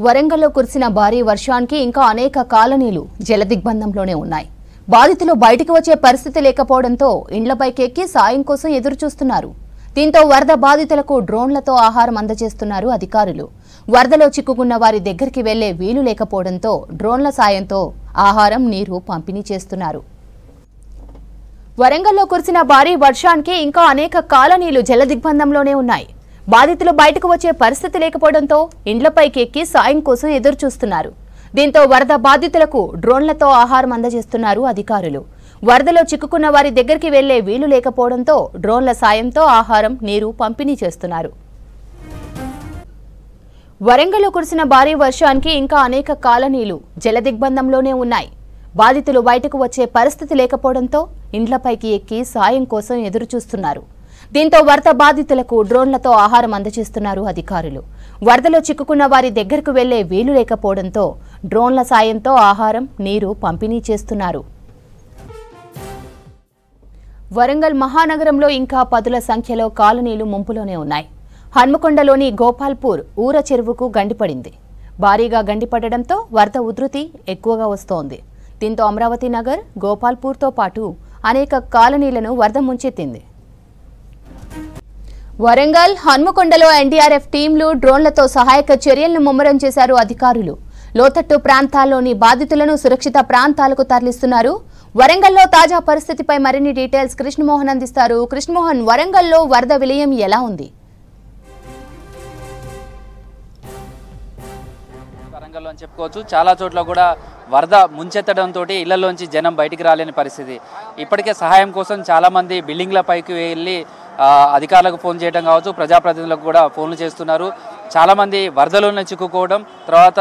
వరంగల్లో కురిసిన భారీ వర్షానికి ఇంకా అనేక కాలనీలు జలదిగ్బంధంలోనే ఉన్నాయి. బాధితులు బయటికి వచ్చే పరిస్థితి లేకపోవడంతో ఇండ్లపైకి ఎక్కి సాయం కోసం ఎదురుచూస్తున్నారు. దీంతో వరద బాధితులకు డ్రోన్లతో ఆహారం అందజేస్తున్నారు అధికారులు. వరదలో చిక్కుకున్న వారి దగ్గరికి వెళ్లే వీలు లేకపోవడంతో డ్రోన్ల సాయంతో ఆహారం, నీరు పంపిణీ చేస్తున్నారు. వరంగల్లో కురిసిన భారీ వర్షానికి ఇంకా అనేక కాలనీలు జలదిగ్బంధంలోనే ఉన్నాయి. బాధితులు బయటకు వచ్చే పరిస్థితి లేకపోవడంతో ఇండ్లపైకి ఎక్కి సాయం కోసం ఎదురుచూస్తున్నారు. దీంతో వరద బాధితులకు డ్రోన్లతో ఆహారం అందజేస్తున్నారు అధికారులు. వరదలో చిక్కుకున్న వారి దగ్గరికి వెళ్లే వీలు లేకపోవడంతో డ్రోన్ల సాయంతో ఆహారం, నీరు పంపిణీ చేస్తున్నారు. వరంగల్లో కురిసిన భారీ వర్షానికి ఇంకా అనేక కాలనీలు జలదిగ్బంధంలోనే ఉన్నాయి. బాధితులు బయటకు వచ్చే పరిస్థితి లేకపోవడంతో ఇండ్లపైకి ఎక్కి సాయం కోసం ఎదురుచూస్తున్నారు. దీంతో వరద బాధితులకు డ్రోన్లతో ఆహారం అందజేస్తున్నారు అధికారులు. వరదలో చిక్కుకున్న వారి దగ్గరకు వెళ్లే వీలు లేకపోవడంతో డ్రోన్ల సాయంతో ఆహారం, నీరు పంపిణీ చేస్తున్నారు. వరంగల్ మహానగరంలో ఇంకా పదుల సంఖ్యలో కాలనీలు ముంపులోనే ఉన్నాయి. హన్మకొండలోని గోపాల్పూర్ ఊర చెరువుకు గండిపడింది. భారీగా గండిపడడంతో వరద ఉధృతి ఎక్కువగా వస్తోంది. దీంతో అమరావతి నగర్, గోపాల్పూర్తో పాటు అనేక కాలనీలను వరద ముంచెత్తింది. వరంగల్, హన్మకొండలో ఎన్డీఆర్ఎఫ్ టీంలు డ్రోన్లతో సహాయక చర్యలను ముమ్మరం చేశారు అధికారులు. లోతట్టు ప్రాంతాల్లోని బాధితులను సురక్షిత ప్రాంతాలకు తరలిస్తున్నారు. వరంగల్లో తాజా పరిస్థితిపై మరిన్ని డీటెయిల్స్ కృష్ణమోహన్ అందిస్తారు. కృష్ణమోహన్, వరంగల్లో వరద విలయం ఎలా ఉంది? వరంగల్లో అని చెప్పుకోవచ్చు. చాలా చోట్ల కూడా వరద ముంచెత్తడంతో ఇళ్లలోంచి జనం బయటికి రాలేని పరిస్థితి. ఇప్పటికే సహాయం కోసం చాలామంది బిల్డింగ్ల పైకి వెళ్ళి అధికారులకు ఫోన్ చేయడం కావచ్చు, ప్రజాప్రతినిధులకు కూడా ఫోన్లు చేస్తున్నారు. చాలామంది వరదలోనే చిక్కుకోవడం, తర్వాత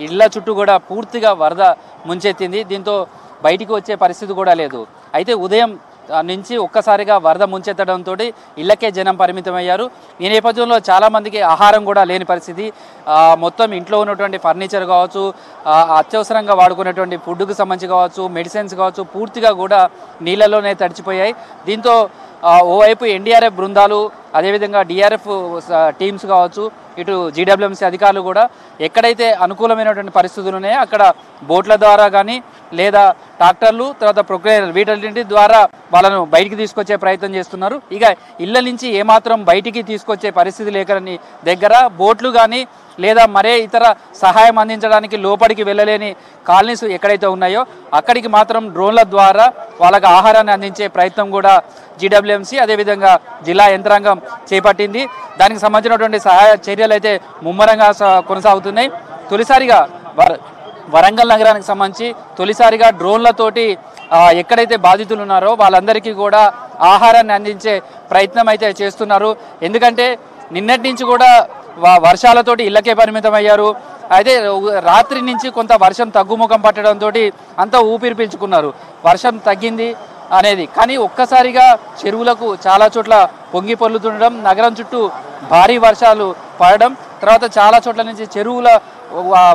ఇళ్ల చుట్టూ కూడా పూర్తిగా వరద ముంచెత్తింది. దీంతో బయటికి వచ్చే పరిస్థితి కూడా లేదు. అయితే ఉదయం నుంచి ఒక్కసారిగా వరద ముంచెత్తడంతో ఇళ్లకే జనం పరిమితమయ్యారు. ఈ నేపథ్యంలో చాలామందికి ఆహారం కూడా లేని పరిస్థితి. మొత్తం ఇంట్లో ఉన్నటువంటి ఫర్నిచర్ కావచ్చు, అత్యవసరంగా వాడుకునేటువంటి ఫుడ్కు సంబంధించి కావచ్చు, మెడిసిన్స్ కావచ్చు, పూర్తిగా కూడా నీళ్ళలోనే తడిచిపోయాయి. దీంతో ఓవైపు ఎన్డీఆర్ఎఫ్ బృందాలు, అదేవిధంగా డిఆర్ఎఫ్ టీమ్స్ కావచ్చు, ఇటు జీడబ్ల్యూఎంసీ అధికారులు కూడా ఎక్కడైతే అనుకూలమైనటువంటి పరిస్థితులు ఉన్నాయో అక్కడ బోట్ల ద్వారా కానీ లేదా ట్రాక్టర్లు, తర్వాత ప్రొక్లైనర్, వీటన్నింటి ద్వారా వాళ్ళను బయటికి తీసుకొచ్చే ప్రయత్నం చేస్తున్నారు. ఇక ఇళ్ల నుంచి ఏమాత్రం బయటికి తీసుకొచ్చే పరిస్థితి లేకని దగ్గర బోట్లు కానీ లేదా మరే ఇతర సహాయం అందించడానికి లోపలికి వెళ్ళలేని కాలనీస్ ఎక్కడైతే ఉన్నాయో అక్కడికి మాత్రం డ్రోన్ల ద్వారా వాళ్ళకి ఆహారాన్ని అందించే ప్రయత్నం కూడా జీడబ్ల్యూఎంసీ అదేవిధంగా జిల్లా యంత్రాంగం చేపట్టింది. దానికి సంబంధించినటువంటి సహాయ చర్యలు అయితే ముమ్మరంగా కొనసాగుతున్నాయి. తొలిసారిగా వరంగల్ నగరానికి సంబంధించి తొలిసారిగా డ్రోన్లతోటి ఎక్కడైతే బాధితులు ఉన్నారో వాళ్ళందరికీ కూడా ఆహారాన్ని అందించే ప్రయత్నం అయితే చేస్తున్నారు. ఎందుకంటే నిన్నటి నుంచి కూడా వర్షాలతోటి ఇళ్లకే పరిమితమయ్యారు. అయితే రాత్రి నుంచి కొంత వర్షం తగ్గుముఖం పట్టడంతో అంతా ఊపిరి పీల్చుకున్నారు. వర్షం తగ్గింది అనేది, కానీ ఒక్కసారిగా చెరువులకు చాలా చోట్ల పొంగి పొర్లుతుండడం, నగరం చుట్టూ భారీ వర్షాలు పడడం, తర్వాత చాలా చోట్ల నుంచి చెరువుల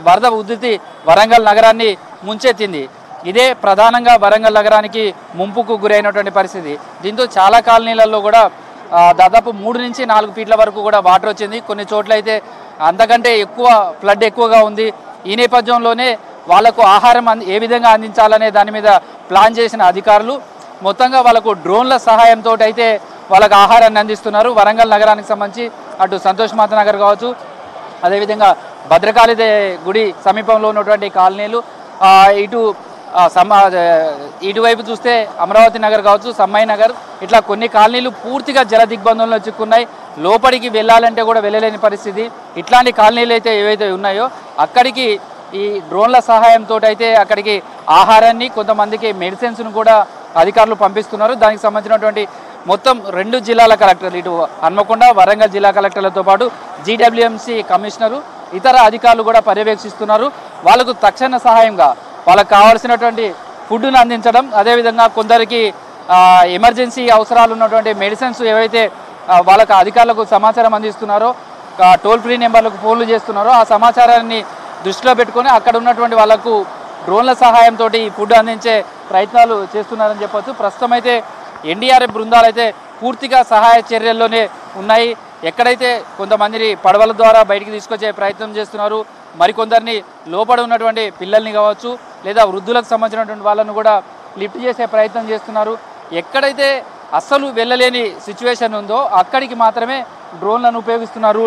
వరద ఉధృతి వరంగల్ నగరాన్ని ముంచెత్తింది. ఇదే ప్రధానంగా వరంగల్ నగరానికి ముంపుకు గురైనటువంటి పరిస్థితి. దీంతో చాలా కాలనీలలో కూడా దాదాపు 3 నుంచి 4 ఫీట్ల వరకు కూడా వాటర్ వచ్చింది. కొన్ని చోట్ల అయితే అంతకంటే ఎక్కువ ఫ్లడ్ ఎక్కువగా ఉంది. ఈ నేపథ్యంలోనే వాళ్లకు ఆహారం ఏ విధంగా అందించాలనే దాని మీద ప్లాన్ చేసిన అధికారులు మొత్తంగా వాళ్ళకు డ్రోన్ల సహాయంతో అయితే వాళ్ళకు ఆహారాన్ని అందిస్తున్నారు. వరంగల్ నగరానికి సంబంధించి అటు సంతోష్ మాత నగర్ కావచ్చు, అదేవిధంగా భద్రకాళి గుడి సమీపంలో ఉన్నటువంటి కాలనీలు, ఇటువైపు చూస్తే అమరావతి నగర్ కావచ్చు, సమ్మయ్య నగర్, ఇట్లా కొన్ని కాలనీలు పూర్తిగా జల దిగ్బంధంలో చిక్కున్నాయి. లోపలికి వెళ్ళాలంటే కూడా వెళ్ళలేని పరిస్థితి. ఇట్లాంటి కాలనీలు అయితే ఏవైతే ఉన్నాయో అక్కడికి ఈ డ్రోన్ల సహాయంతో అయితే అక్కడికి ఆహారాన్ని, కొంతమందికి మెడిసిన్స్ను కూడా అధికారులు పంపిస్తున్నారు. దానికి సంబంధించినటువంటి మొత్తం 2 జిల్లాల కలెక్టర్లు, ఇటు హన్మకొండ, వరంగల్ జిల్లా కలెక్టర్లతో పాటు జీడబ్ల్యూఎంసీ కమిషనరు, ఇతర అధికారులు కూడా పర్యవేక్షిస్తున్నారు. వాళ్ళకు తక్షణ సహాయంగా వాళ్ళకు కావాల్సినటువంటి ఫుడ్ను అందించడం, అదేవిధంగా కొందరికి ఎమర్జెన్సీ అవసరాలు ఉన్నటువంటి మెడిసిన్స్ ఏవైతే వాళ్ళకు అధికారులకు సమాచారం అందిస్తున్నారో, టోల్ ఫ్రీ నెంబర్లకు ఫోన్లు చేస్తున్నారో ఆ సమాచారాన్ని దృష్టిలో పెట్టుకొని అక్కడ ఉన్నటువంటి వాళ్ళకు డ్రోన్ల సహాయంతో ఈ ఫుడ్ అందించే ప్రయత్నాలు చేస్తున్నారని చెప్పొచ్చు. ప్రస్తుతం అయితే ఎన్డీఆర్ఎఫ్ బృందాలు అయితే పూర్తిగా సహాయ చర్యల్లోనే ఉన్నాయి. ఎక్కడైతే కొంతమందిని పడవల ద్వారా బయటికి తీసుకొచ్చే ప్రయత్నం చేస్తున్నారు, మరికొందరిని లోపల ఉన్నటువంటి పిల్లల్ని కావచ్చు లేదా వృద్ధులకు సంబంధించినటువంటి వాళ్ళను కూడా లిఫ్ట్ చేసే ప్రయత్నం చేస్తున్నారు. ఎక్కడైతే అస్సలు వెళ్ళలేని సిచ్యువేషన్ ఉందో అక్కడికి మాత్రమే డ్రోన్లను ఉపయోగిస్తున్నారు.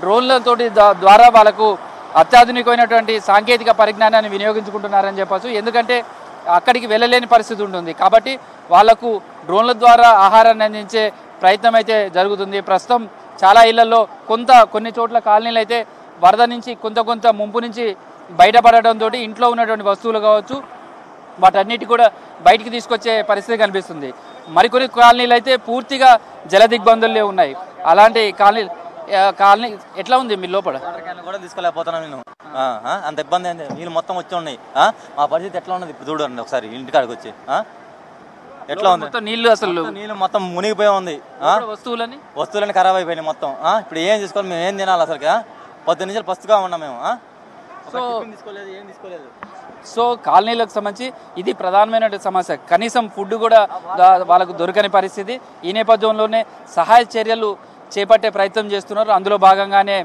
డ్రోన్లతోటి ద్వారా వాళ్ళకు అత్యాధునికమైనటువంటి సాంకేతిక పరిజ్ఞానాన్ని వినియోగించుకుంటున్నారని చెప్పచ్చు. ఎందుకంటే అక్కడికి వెళ్ళలేని పరిస్థితి ఉంటుంది కాబట్టి వాళ్లకు డ్రోన్ల ద్వారా ఆహారాన్ని అందించే ప్రయత్నం అయితే జరుగుతుంది. ప్రస్తుతం చాలా ఇళ్లలో కొన్ని చోట్ల కాలనీలు అయితే వరద నుంచి కొంత ముంపు నుంచి బయటపడటంతో ఇంట్లో ఉన్నటువంటి వస్తువులు కావచ్చు వాటన్నిటి కూడా బయటికి తీసుకొచ్చే పరిస్థితి కనిపిస్తుంది. మరికొన్ని కాలనీలు అయితే పూర్తిగా జల దిగ్బంధులే ఉన్నాయి. అలాంటి కాలనీ ఎట్లా ఉంది మీ లోపల? కూడా తీసుకోలేకపోతున్నాను నేను, అంత ఇబ్బంది అయింది. నీళ్ళు మొత్తం వచ్చి ఉన్నాయి. మా పరిస్థితి ఎట్లా ఉన్నది ఇప్పుడు చూడండి ఒకసారి ఇంటికాడికి వచ్చి ఎట్లా ఉంది. నీళ్ళు మొత్తం మునిగిపోయి ఉంది. వస్తువులన్నీ ఖరాబ్ అయిపోయినాయి మొత్తం. ఇప్పుడు ఏం తీసుకోవాలి, మేము ఏం తినాలి? అసలు 10 నిమిషాలు పస్తుగా ఉన్నాం మేము. తీసుకోలేదు, ఏం తీసుకోలేదు. సో కాలనీలకు సంబంధించి ఇది ప్రధానమైన సమస్య. కనీసం ఫుడ్ కూడా వాళ్ళకు దొరకని పరిస్థితి. ఈ నేపథ్యంలోనే సహాయ చర్యలు చేపట్టే ప్రయత్నం చేస్తున్నారు. అందులో భాగంగానే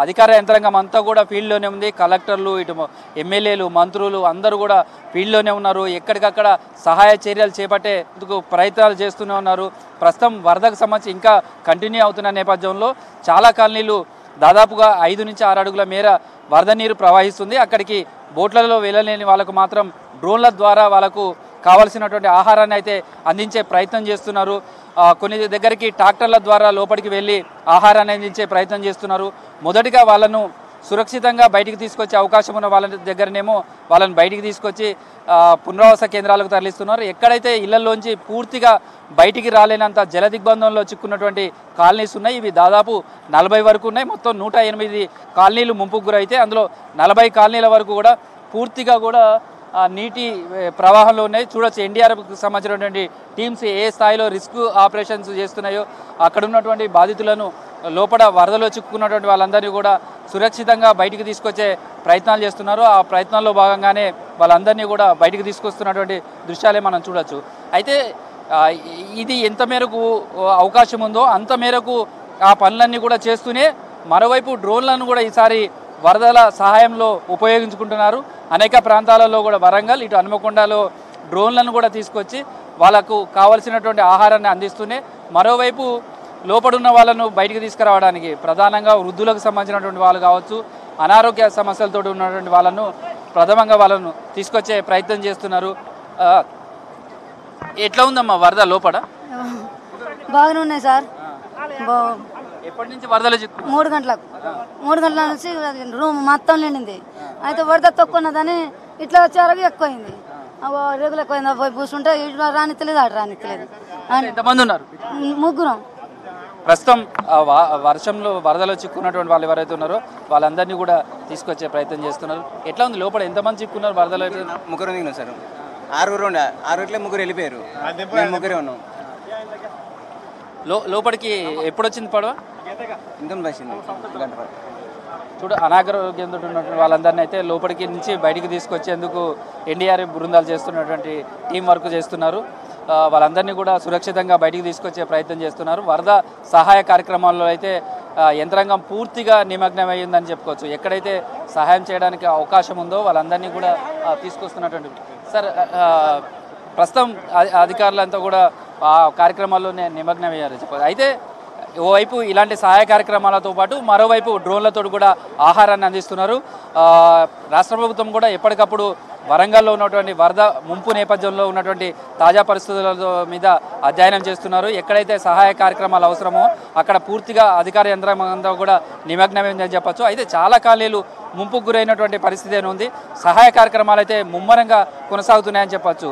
అధికార యంత్రాంగం అంతా కూడా ఫీల్డ్లోనే ఉంది. కలెక్టర్లు, ఇటు ఎమ్మెల్యేలు, మంత్రులు అందరూ కూడా ఫీల్డ్లోనే ఉన్నారు. ఎక్కడికక్కడ సహాయ చర్యలు చేపట్టేందుకు ప్రయత్నాలు చేస్తూనే ఉన్నారు. ప్రస్తుతం వరదకు సంబంధించి ఇంకా కంటిన్యూ అవుతున్న నేపథ్యంలో చాలా కాలనీలు దాదాపుగా 5 నుంచి 6 అడుగుల మేర వరద నీరు ప్రవహిస్తుంది. అక్కడికి బోట్లలో వెళ్ళలేని వాళ్ళకు మాత్రం డ్రోన్ల ద్వారా వాళ్ళకు కావలసినటువంటి ఆహారాన్ని అయితే అందించే ప్రయత్నం చేస్తున్నారు. కొన్ని దగ్గరికి ట్రాక్టర్ల ద్వారా లోపలికి వెళ్ళి ఆహారాన్ని అందించే ప్రయత్నం చేస్తున్నారు. మొదటిగా వాళ్ళను సురక్షితంగా బయటికి తీసుకొచ్చే అవకాశం ఉన్న వాళ్ళ దగ్గరనేమో వాళ్ళని బయటికి తీసుకొచ్చి పునరావాస కేంద్రాలకు తరలిస్తున్నారు. ఎక్కడైతే ఇళ్లలోంచి పూర్తిగా బయటికి రాలేనంత జల దిగ్బంధంలో చిక్కున్నటువంటి కాలనీస్ ఉన్నాయి. ఇవి దాదాపు 40 వరకు ఉన్నాయి. మొత్తం 108 కాలనీలు ముంపుకు గురైతే అందులో 40 కాలనీల వరకు కూడా పూర్తిగా కూడా నీటి ప్రవాహంలో ఉన్నాయి. చూడొచ్చు ఎన్డీఆర్ఎఫ్కి సంబంధించినటువంటి టీమ్స్ ఏ స్థాయిలో రిస్క్ ఆపరేషన్స్ చేస్తున్నాయో అక్కడ ఉన్నటువంటి బాధితులను లోపల వరదలో చిక్కుకున్నటువంటి వాళ్ళందరినీ కూడా సురక్షితంగా బయటికి తీసుకొచ్చే ప్రయత్నాలు చేస్తున్నారు. ఆ ప్రయత్నాల్లో భాగంగానే వాళ్ళందరినీ కూడా బయటికి తీసుకొస్తున్నటువంటి దృశ్యాలే మనం చూడొచ్చు. అయితే ఇది ఎంత మేరకు అవకాశం ఉందో అంత మేరకు ఆ పనులన్నీ కూడా చేస్తూనే మరోవైపు డ్రోన్లను కూడా ఈసారి వరదల సహాయంలో ఉపయోగించుకుంటున్నారు. అనేక ప్రాంతాలలో కూడా వరంగల్, ఇటు హనుమకొండలో డ్రోన్లను కూడా తీసుకొచ్చి వాళ్ళకు కావలసినటువంటి ఆహారాన్ని అందిస్తూనే మరోవైపు లోపడున్న వాళ్ళను బయటికి తీసుకురావడానికి ప్రధానంగా వృద్ధులకు సంబంధించినటువంటి వాళ్ళు కావచ్చు, అనారోగ్య సమస్యలతో ఉన్నటువంటి వాళ్ళను ప్రథమంగా వాళ్ళను తీసుకొచ్చే ప్రయత్నం చేస్తున్నారు. ఎట్లా ఉందమ్మా వరద లోపల? బాగానే ఉన్నాయి సార్. ఎప్పటి నుంచి వరదలు? 3 గంటల నుంచి రూమ్ మొత్తం నిండింది. అయితే వరద తక్కువన్నదని ఇట్లా వచ్చారు ఎక్కువైంది, రేగులు ఎక్కువైంది. పోయి పూసుంటే ఇట్లా రానిత్తలేదు, అటు రానిత్తలేదు. ఎంతమంది ఉన్నారు? 3. ప్రస్తుతం వర్షంలో వరదలో చిక్కున్నటువంటి వాళ్ళు ఎవరైతే ఉన్నారో వాళ్ళందరినీ కూడా తీసుకొచ్చే ప్రయత్నం చేస్తున్నారు. ఎట్లా ఉంది లోపల? ఎంతమంది చిక్కున్నారు వరదలో? 3 దిగినాం సార్. 6 3 వెళ్ళిపోయారు, మేము 3 ఉన్నాం. లోపలికి ఎప్పుడు వచ్చింది పడవ? ఇంతం వచ్చింది గంట. చూడు అనారోగ్యంతో ఉన్నటువంటి వాళ్ళందరినీ అయితే లోపలికి నుంచి బయటికి తీసుకొచ్చేందుకు ఎన్డీఆర్ఎఫ్ బృందాలు చేస్తున్నటువంటి టీం వర్క్ చేస్తున్నారు. వాళ్ళందరినీ కూడా సురక్షితంగా బయటికి తీసుకొచ్చే ప్రయత్నం చేస్తున్నారు. వరద సహాయ కార్యక్రమాల్లో అయితే యంత్రాంగం పూర్తిగా నిమగ్నమైందని చెప్పుకోవచ్చు. ఎక్కడైతే సహాయం చేయడానికి అవకాశం ఉందో వాళ్ళందరినీ కూడా తీసుకొస్తున్నటువంటి సార్ ప్రస్తుతం అధికారులంతా కూడా ఆ కార్యక్రమాల్లోనే నిమగ్నమయ్యారు చెప్పారు. అయితే ఓవైపు ఇలాంటి సహాయ కార్యక్రమాలతో పాటు మరోవైపు డ్రోన్లతో కూడా ఆహారాన్ని అందిస్తున్నారు. రాష్ట్ర ప్రభుత్వం కూడా ఎప్పటికప్పుడు వరంగల్లో ఉన్నటువంటి వరద ముంపు నేపథ్యంలో ఉన్నటువంటి తాజా పరిస్థితుల మీద అధ్యయనం చేస్తున్నారు. ఎక్కడైతే సహాయ కార్యక్రమాలు అవసరమో అక్కడ పూర్తిగా అధికార యంత్రాంగంతో కూడా నిమగ్నమైందని చెప్పచ్చు. అయితే చాలా కాలనీలు ముంపుకు గురైనటువంటి పరిస్థితి ఉంది. సహాయ కార్యక్రమాలు అయితే ముమ్మరంగా కొనసాగుతున్నాయని చెప్పచ్చు.